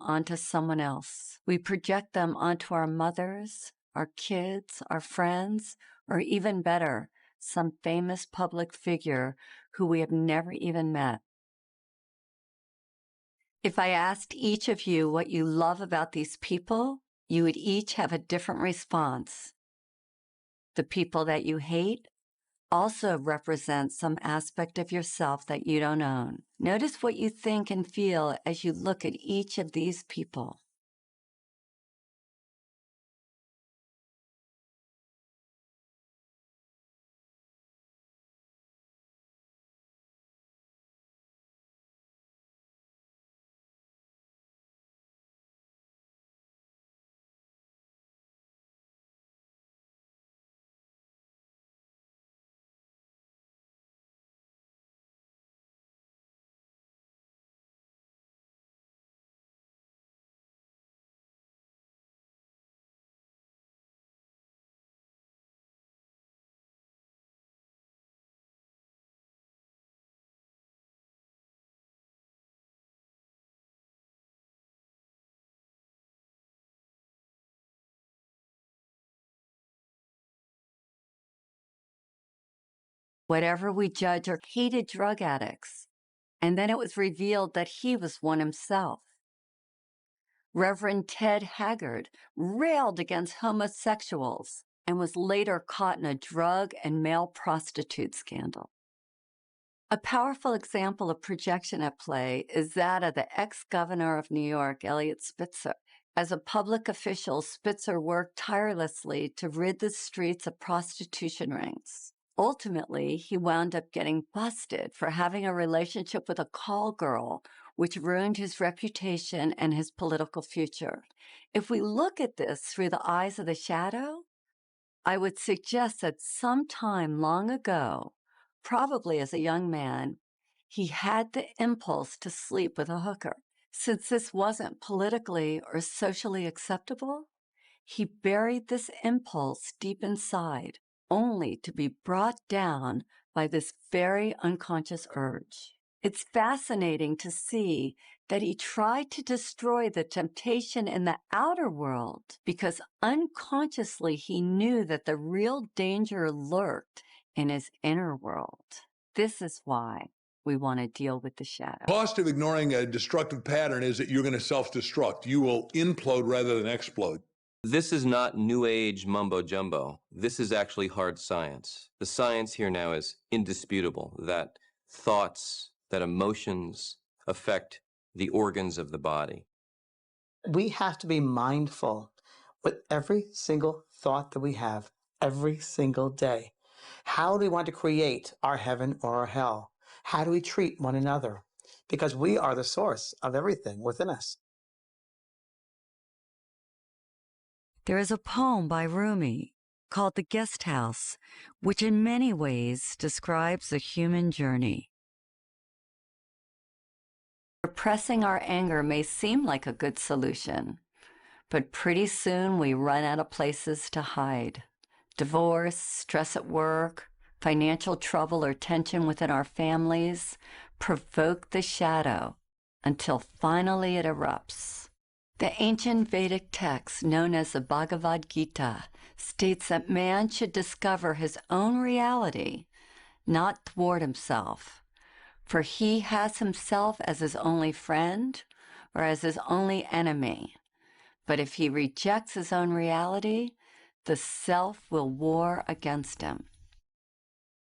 onto someone else. We project them onto our mothers, our kids, our friends, or even better, some famous public figure who we have never even met. If I asked each of you what you love about these people, you would each have a different response. The people that you hate also represent some aspect of yourself that you don't own. Notice what you think and feel as you look at each of these people. Whatever we judge are hated drug addicts, and then it was revealed that he was one himself. Reverend Ted Haggard railed against homosexuals and was later caught in a drug and male prostitute scandal. A powerful example of projection at play is that of the ex-governor of New York, Eliot Spitzer. As a public official, Spitzer worked tirelessly to rid the streets of prostitution rings. Ultimately, he wound up getting busted for having a relationship with a call girl, which ruined his reputation and his political future. If we look at this through the eyes of the shadow, I would suggest that sometime long ago, probably as a young man, he had the impulse to sleep with a hooker. Since this wasn't politically or socially acceptable, he buried this impulse deep inside, only to be brought down by this very unconscious urge. It's fascinating to see that he tried to destroy the temptation in the outer world because unconsciously he knew that the real danger lurked in his inner world. This is why we want to deal with the shadow. The cost of ignoring a destructive pattern is that you're going to self-destruct. You will implode rather than explode. This is not new age mumbo jumbo. This is actually hard science. The science here now is indisputable, that thoughts, that emotions affect the organs of the body. We have to be mindful with every single thought that we have every single day. How do we want to create our heaven or our hell? How do we treat one another? Because we are the source of everything within us. There is a poem by Rumi called The Guest House, which in many ways describes the human journey. Repressing our anger may seem like a good solution, but pretty soon we run out of places to hide. Divorce, stress at work, financial trouble or tension within our families provoke the shadow until finally it erupts. The ancient Vedic text, known as the Bhagavad Gita, states that man should discover his own reality, not thwart himself, for he has himself as his only friend or as his only enemy. But if he rejects his own reality, the self will war against him.